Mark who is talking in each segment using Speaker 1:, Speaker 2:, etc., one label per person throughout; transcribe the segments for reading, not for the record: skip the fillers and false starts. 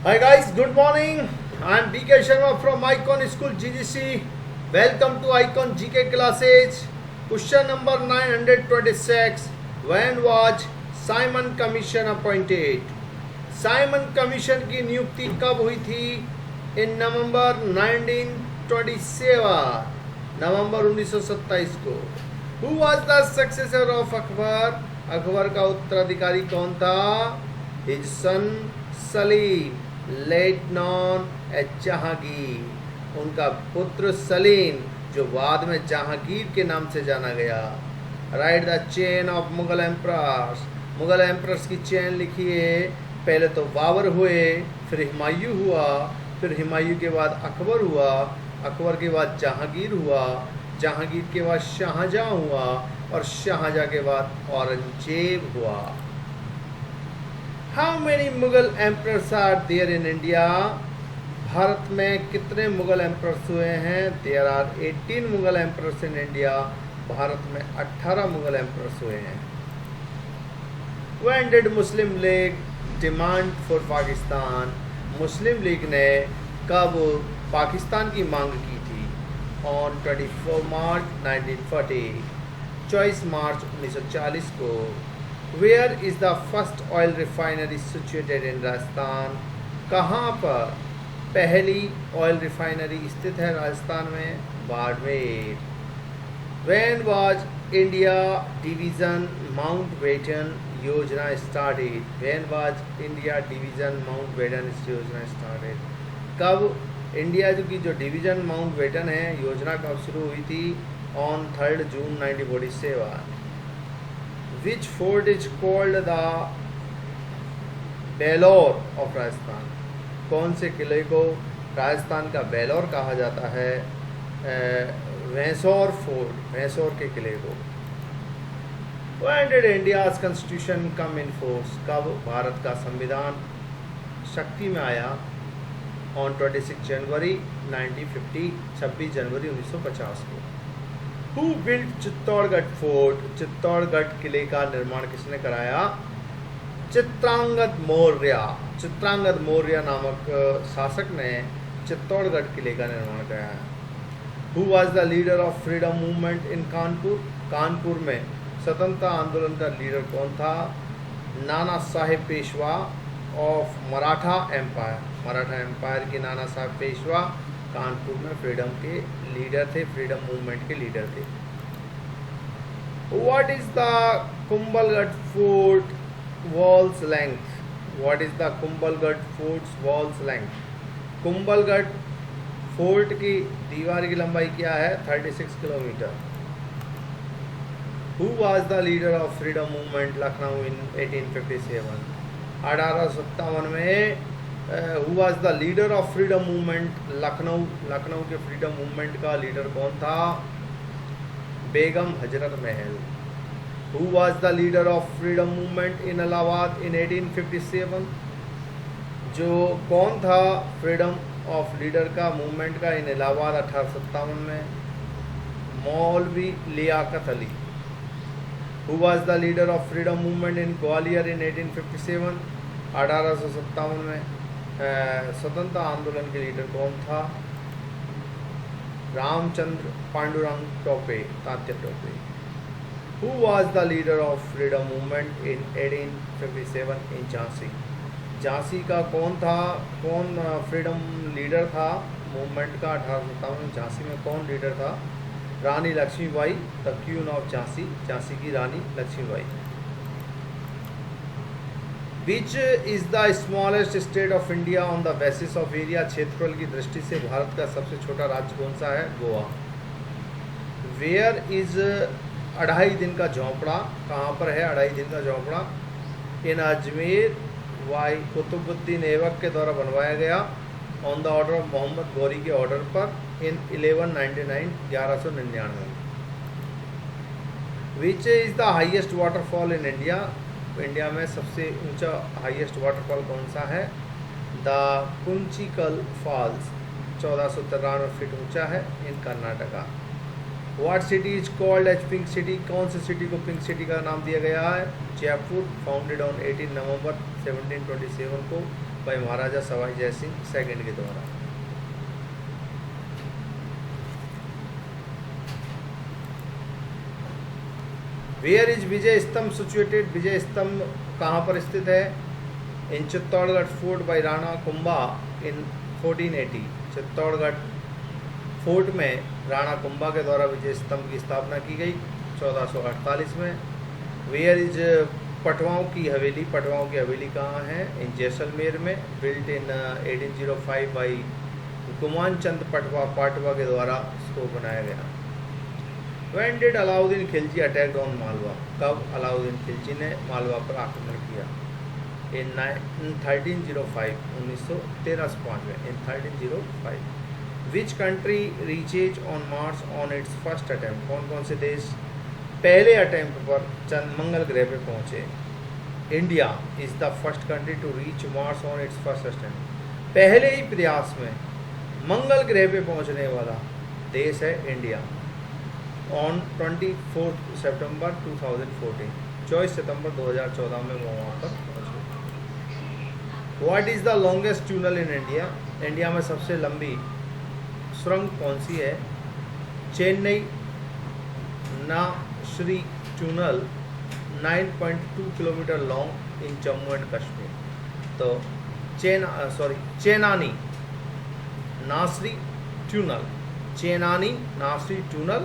Speaker 1: Hi guys, good morning. I am BK Sharma from Icon School GGC. Welcome to Icon GK classes. Question number 926. When was Simon Commission appointed? Simon commission की नियुक्ति कब हुई थी? इन नवंबर 1927, नवंबर 1927 को. Who was the successor of Akbar? Akbar का उत्तराधिकारी कौन था? His son Salim, later known as Jahangir. उनका पुत्र सलीम, जो बाद में जहांगीर के नाम से जाना गया. Right the chain of Mughal emperors. Mughal emperors की चेन लिखिए. पहले तो बाबर हुए, फिर हुमायूं हुआ, फिर हुमायूं के बाद अकबर हुआ, अकबर के बाद जहांगीर हुआ, जहांगीर के बाद शाहजहां हुआ, और शाहजहां के बाद औरंगजेब हुआ. How many Mughal emperors are there in India? Bharat में कितने मुगल एम्परर्स हुए हैं? There are 18 Mughal emperors in India. Bharat में 18 मुगल एम्परर्स हुए हैं. When did Muslim League demand for Pakistan? Muslim League ने कब पाकिस्तान की मांग की थी? ऑन 24 मार्च 1940, 24 मार्च 1940 को. Where is the first oil refinery situated in Rajasthan? कहाँ पर पहली ऑयल रिफाइनरी स्थित है राजस्थान में? Barmer. When was India division Mountbatten योजना started? When was India division Mountbatten योजना स्टार्टेड? कब इंडिया की जो डिवीज़न माउंटबेटन है योजना कब शुरू हुई थी? On 3 June 1947. Which fort is called the Vellore of Rajasthan? कौन से किले को राजस्थान का बेलोर कहा जाता है? वेंसोर फोर्ट, वेंसोर के किले को. When did India's constitution come in force? कब भारत का संविधान शक्ति में आया? ऑन 26 जनवरी 1950, 26 जनवरी 1950 को. Who built Chittorgarh fort? Chittorgarh किले का निर्माण किसने कराया? चित्रांगद मौर्य. चित्रांगद मौर्य नामक शासक ने चित्तौड़गढ़ किले का निर्माण कराया. Who was the leader of freedom movement in Kanpur? Kanpur में स्वतंत्रता आंदोलन का लीडर कौन था? Nana Saheb Peshwa of Maratha empire. Maratha empire के नाना साहेब पेशवा कानपुर में फ्रीडम के लीडर थे, फ्रीडम मूवमेंट के लीडर थे. What is the Kumbhalgarh fort walls length? What is the Kumbhalgarh fort walls length? Kumbhalgarh fort की दीवार की लंबाई क्या है? 36 kilometre. Who was the leader of freedom movement Lucknow in 1857? 1857 में who was the leader of freedom movement Lucknow? Lucknow के फ्रीडम मूवमेंट का leader कौन था? Begum Hazrat Mahal. Who was the leader of freedom movement in Allahabad in 1857? जो कौन था फ्रीडम ऑफ लीडर का movement का इन इलाहाबाद 1857 में? Maulvi Liaquat Ali. Who was the leader of freedom movement in Gwalior in 1857? 1857 में स्वतंत्रता आंदोलन के लीडर कौन था? Ramchandra Pandurang Tope, Tatya Tope. Who was the leader of freedom movement in 1857 in Jhansi? Jhansi का कौन था? कौन फ्रीडम लीडर था मूवमेंट का 1857 में? झांसी में कौन लीडर था? Rani Laxmibai, the queen of Jhansi, Jhansi की Rani Laxmibai. Which is the smallest state of India on the basis of area? क्षेत्रफल की दृष्टि से भारत का सबसे छोटा राज्य कौन सा है? गोवा. वेयर इज़ 2.5 दिन का झोंपड़ा? कहाँ पर है 2.5 दिन का झोंपड़ा? इन अजमेर. वाई कुतुबुद्दीन ऐबक के द्वारा बनवाया गया on the order of Mohammad Ghori के ऑर्डर पर in 1199, 1199. Which is the highest waterfall in India? India में सबसे ऊंचा हाईएस्ट वाटरफॉल कौन सा है? द कुंचिकल फॉल्स, 1493 फीट ऊंचा है in Karnataka. What city is called as pink city, कौन सी सिटी को पिंक सिटी का नाम दिया गया है? जयपुर, फाउंडेड ऑन 18 नवंबर 1727 को बाय महाराजा सवाई जय सिंह सेकंड के द्वारा। वेयर इज विजय स्तंभ सिचुएटेड, विजय स्तंभ कहाँ पर स्थित है? इन चित्तौड़गढ़ फोर्ट बाय राणा कुंभा इन 1480, चित्तौड़गढ़ फोर्ट में राणा कुंभा के द्वारा विजय स्तंभ की स्थापना की गई 1448 में। वेयर इज पटवाओं की हवेली, पटवाओं की हवेली कहाँ है? इन जैसलमेर में, बिल्ट इन 1805 बाई गुमान चंद पाटवा के द्वारा इसको बनाया गया। When did Alauddin Khilji attacked on Malwa, कब अलाउद्दीन खिलजी ने मालवा पर आक्रमण किया? इन 1305, 1913 इन 1305। Which country reaches on Mars on its first attempt, कौन कौन से देश पहले अटैम्प्ट पर चंद मंगल ग्रह पे पहुंचे? India is the first country to reach Mars on its first attempt, पहले ही प्रयास में मंगल ग्रह पे पहुंचने वाला देश है इंडिया। ऑन 24 सितंबर 2014, 24 सितंबर 2014 में वो वहाँ पर पहुँचे। What is the longest tunnel in India, India में सबसे लंबी सुरंग कौन सी है? Chenani Nashri tunnel 9.2 kilometre long in Jammu and Kashmir. तो Chenani Nashri tunnel, Chenani Nashri tunnel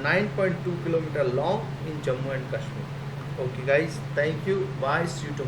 Speaker 1: 9.2 kilometre long in Jammu and Kashmir. Okay guys, thank you, bye, see you tomorrow.